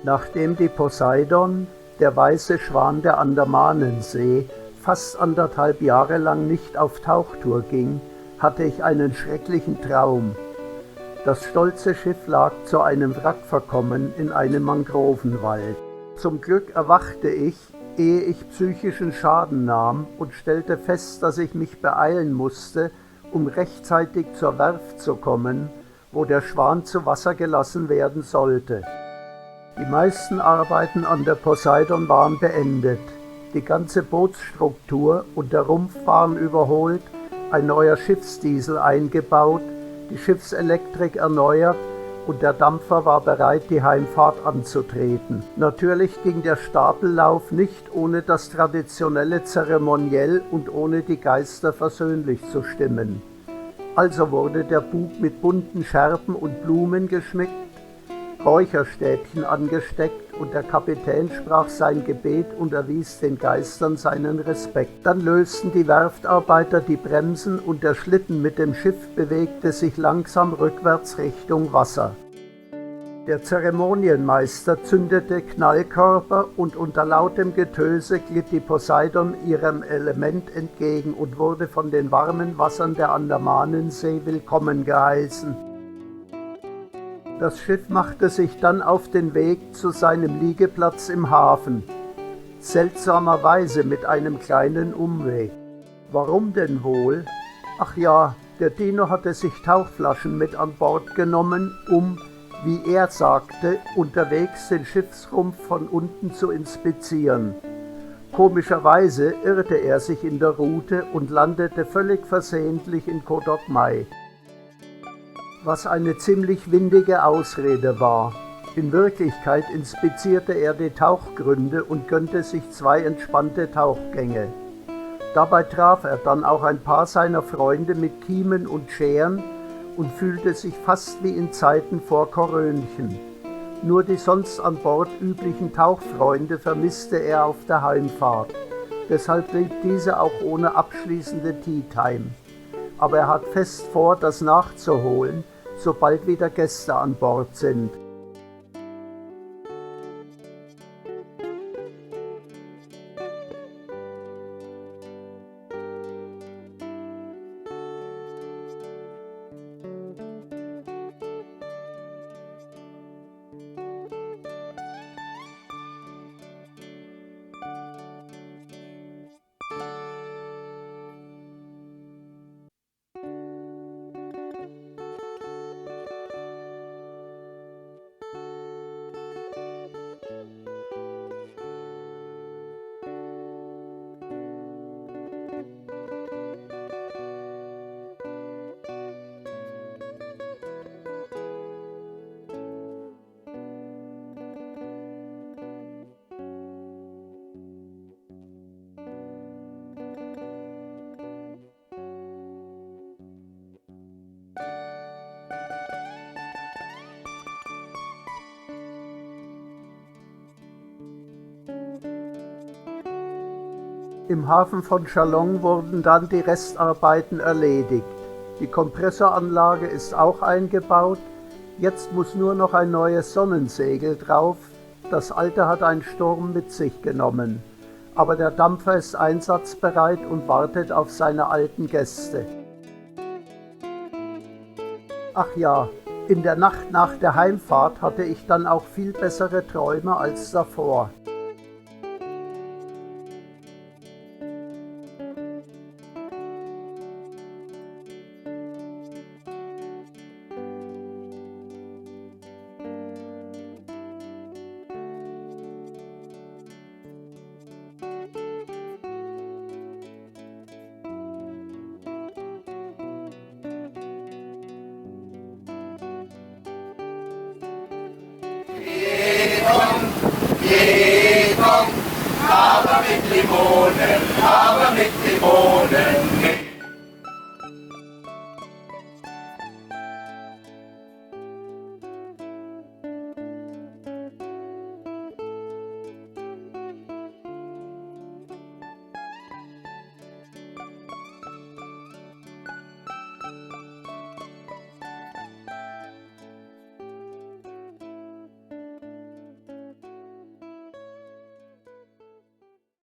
Nachdem die Poseidon, der weiße Schwan der Andamanensee, fast 1,5 Jahre lang nicht auf Tauchtour ging, hatte ich einen schrecklichen Traum. Das stolze Schiff lag zu einem Wrack verkommen in einem Mangrovenwald. Zum Glück erwachte ich, ehe ich psychischen Schaden nahm, und stellte fest, dass ich mich beeilen musste, um rechtzeitig zur Werft zu kommen, wo der Schwan zu Wasser gelassen werden sollte. Die meisten Arbeiten an der Poseidon waren beendet. Die ganze Bootsstruktur und der Rumpf waren überholt, ein neuer Schiffsdiesel eingebaut, die Schiffselektrik erneuert und der Dampfer war bereit, die Heimfahrt anzutreten. Natürlich ging der Stapellauf nicht ohne das traditionelle Zeremoniell und ohne die Geister versöhnlich zu stimmen. Also wurde der Bug mit bunten Scherben und Blumen geschmückt, Räucherstäbchen angesteckt und der Kapitän sprach sein Gebet und erwies den Geistern seinen Respekt. Dann lösten die Werftarbeiter die Bremsen und der Schlitten mit dem Schiff bewegte sich langsam rückwärts Richtung Wasser. Der Zeremonienmeister zündete Knallkörper und unter lautem Getöse glitt die Poseidon ihrem Element entgegen und wurde von den warmen Wassern der Andamanensee willkommen geheißen. Das Schiff machte sich dann auf den Weg zu seinem Liegeplatz im Hafen, seltsamerweise mit einem kleinen Umweg. Warum denn wohl? Ach ja, der Dino hatte sich Tauchflaschen mit an Bord genommen, um, wie er sagte, unterwegs den Schiffsrumpf von unten zu inspizieren. Komischerweise irrte er sich in der Route und landete völlig versehentlich in Koh Dok Mai, was eine ziemlich windige Ausrede war. In Wirklichkeit inspizierte er die Tauchgründe und gönnte sich 2 entspannte Tauchgänge. Dabei traf er dann auch ein paar seiner Freunde mit Kiemen und Scheren und fühlte sich fast wie in Zeiten vor Korönchen. Nur die sonst an Bord üblichen Tauchfreunde vermisste er auf der Heimfahrt. Deshalb blieb diese auch ohne abschließende Tea-Time. Aber er hat fest vor, das nachzuholen, sobald wieder Gäste an Bord sind. Im Hafen von Chalong wurden dann die Restarbeiten erledigt. Die Kompressoranlage ist auch eingebaut, jetzt muss nur noch ein neues Sonnensegel drauf, das alte hat ein Sturm mit sich genommen, aber der Dampfer ist einsatzbereit und wartet auf seine alten Gäste. Ach ja, in der Nacht nach der Heimfahrt hatte ich dann auch viel bessere Träume als davor. Aber mit Limonen, aber mit Limonen.